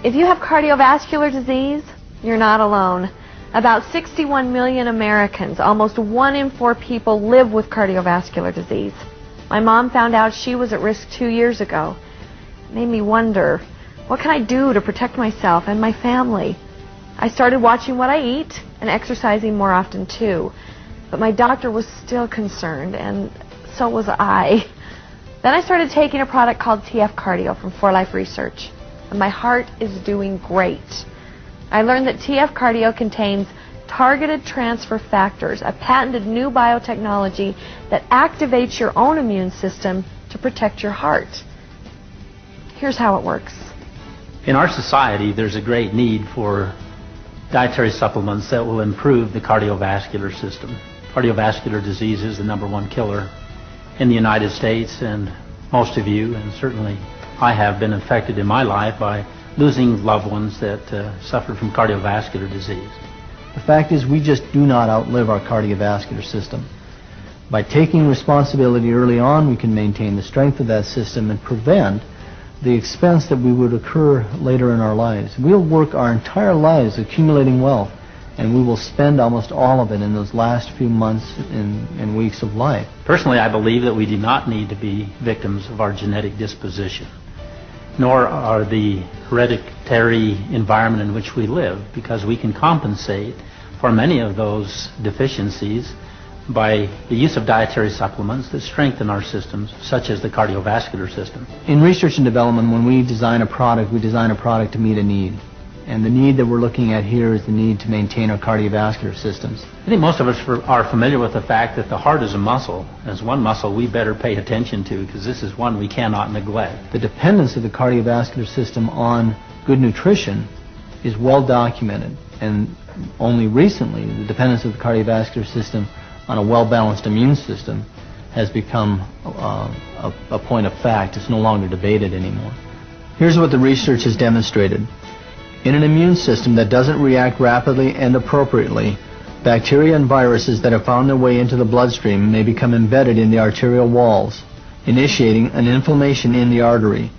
If you have cardiovascular disease, you're not alone. About 61 million Americans, almost 1 in 4 people, live with cardiovascular disease. My mom found out she was at risk 2 years ago. It made me wonder, what can I do to protect myself and my family? I started watching what I eat and exercising more often too. But my doctor was still concerned, and so was I. Then I started taking a product called TF Cardio from 4Life Research, and my heart is doing great. I learned that TF Cardio contains targeted transfer factors, a patented new biotechnology that activates your own immune system to protect your heart. Here's how it works. In our society, there's a great need for dietary supplements that will improve the cardiovascular system. Cardiovascular disease is the #1 killer in the United States, and most of you, and certainly I have been affected in my life by losing loved ones that suffered from cardiovascular disease. The fact is, we just do not outlive our cardiovascular system. By taking responsibility early on, we can maintain the strength of that system and prevent the expense that we would occur later in our lives. We'll work our entire lives accumulating wealth, and we will spend almost all of it in those last few months and weeks of life. Personally, I believe that we do not need to be victims of our genetic disposition, nor are the hereditary environment in which we live, because we can compensate for many of those deficiencies by the use of dietary supplements that strengthen our systems, such as the cardiovascular system. In research and development, when we design a product to meet a need. And the need that we're looking at here is the need to maintain our cardiovascular systems. I think most of us are familiar with the fact that the heart is a muscle. As one muscle we better pay attention to, because this is one we cannot neglect. The dependence of the cardiovascular system on good nutrition is well documented, and only recently the dependence of the cardiovascular system on a well-balanced immune system has become a point of fact. It's no longer debated anymore. Here's what the research has demonstrated. In an immune system that doesn't react rapidly and appropriately, bacteria and viruses that have found their way into the bloodstream may become embedded in the arterial walls, initiating an inflammation in the artery.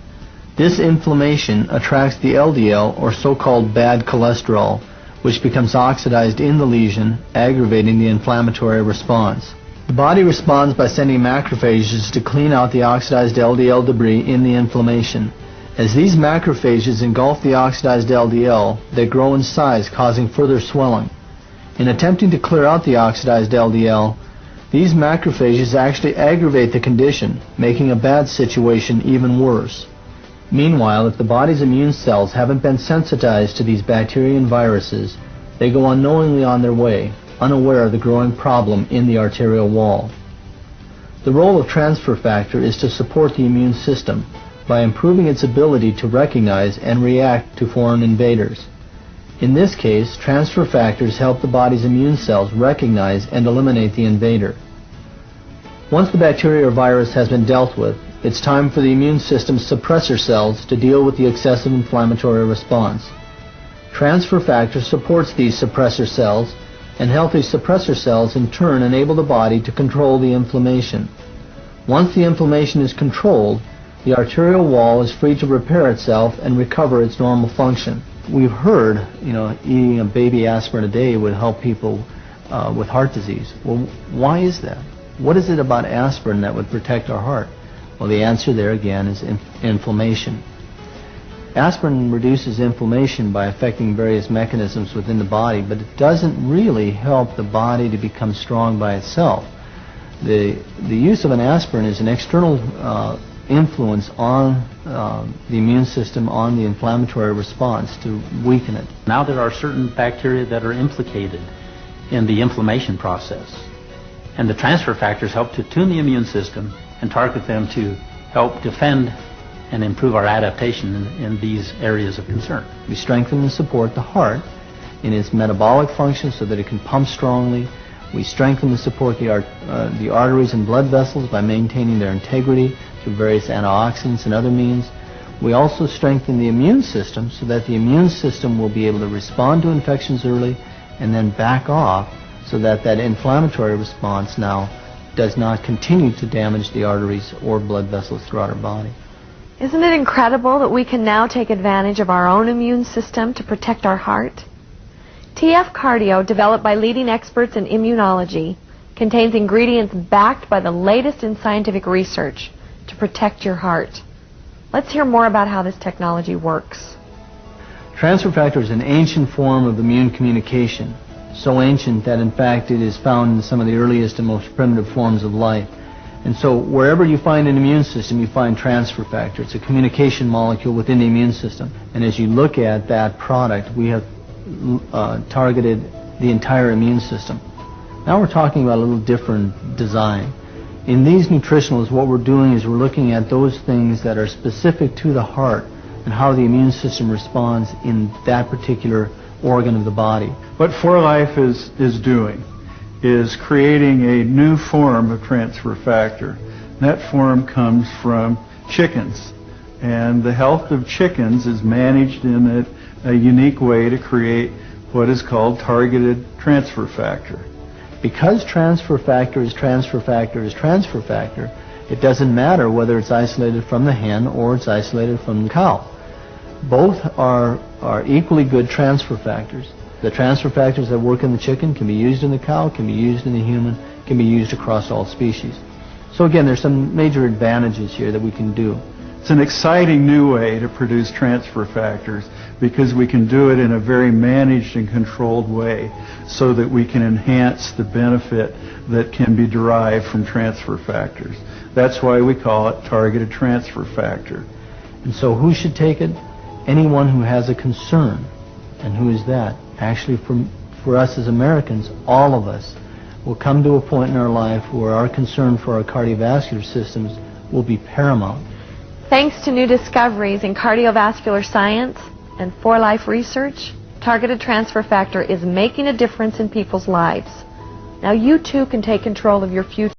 This inflammation attracts the LDL, or so-called bad cholesterol, which becomes oxidized in the lesion, aggravating the inflammatory response. The body responds by sending macrophages to clean out the oxidized LDL debris in the inflammation. As these macrophages engulf the oxidized LDL, they grow in size, causing further swelling. In attempting to clear out the oxidized LDL, these macrophages actually aggravate the condition, making a bad situation even worse. Meanwhile, if the body's immune cells haven't been sensitized to these bacteria and viruses, they go unknowingly on their way, unaware of the growing problem in the arterial wall. The role of transfer factor is to support the immune system by improving its ability to recognize and react to foreign invaders. In this case, transfer factors help the body's immune cells recognize and eliminate the invader. Once the bacteria or virus has been dealt with, it's time for the immune system's suppressor cells to deal with the excessive inflammatory response. Transfer factor supports these suppressor cells, and healthy suppressor cells in turn enable the body to control the inflammation. Once the inflammation is controlled, the arterial wall is free to repair itself and recover its normal function. We've heard, eating a baby aspirin a day would help people with heart disease. Well, why is that? What is it about aspirin that would protect our heart? Well, the answer there again is inflammation. Aspirin reduces inflammation by affecting various mechanisms within the body, but it doesn't really help the body to become strong by itself. The use of an aspirin is an external influence on the immune system, on the inflammatory response to weaken it. Now there are certain bacteria that are implicated in the inflammation process, and the transfer factors help to tune the immune system and target them to help defend and improve our adaptation in these areas of concern. We strengthen and support the heart in its metabolic function so that it can pump strongly. We strengthen and support the arteries and blood vessels by maintaining their integrity through various antioxidants and other means. We also strengthen the immune system so that the immune system will be able to respond to infections early and then back off so that that inflammatory response now does not continue to damage the arteries or blood vessels throughout our body. Isn't it incredible that we can now take advantage of our own immune system to protect our heart? TF Cardio, developed by leading experts in immunology, contains ingredients backed by the latest in scientific research to protect your heart. Let's hear more about how this technology works. Transfer factor is an ancient form of immune communication, so ancient that in fact it is found in some of the earliest and most primitive forms of life. And so wherever you find an immune system, you find transfer factor. It's a communication molecule within the immune system. And as you look at that product, we have targeted the entire immune system. Now we're talking about a little different design. In these nutritionals, what we're doing is we're looking at those things that are specific to the heart and how the immune system responds in that particular organ of the body. What 4Life is doing is creating a new form of transfer factor. That form comes from chickens, and the health of chickens is managed in a unique way to create what is called targeted transfer factor. Because transfer factor is transfer factor is transfer factor, it doesn't matter whether it's isolated from the hen or it's isolated from the cow. Both are equally good transfer factors. The transfer factors that work in the chicken can be used in the cow, can be used in the human, can be used across all species. So again, there's some major advantages here that we can do. It's an exciting new way to produce transfer factors because we can do it in a very managed and controlled way so that we can enhance the benefit that can be derived from transfer factors. That's why we call it targeted transfer factor. And so who should take it? Anyone who has a concern. And who is that? Actually, for us as Americans, all of us will come to a point in our life where our concern for our cardiovascular systems will be paramount. Thanks to new discoveries in cardiovascular science and 4Life research, targeted transfer factor is making a difference in people's lives. Now you too can take control of your future.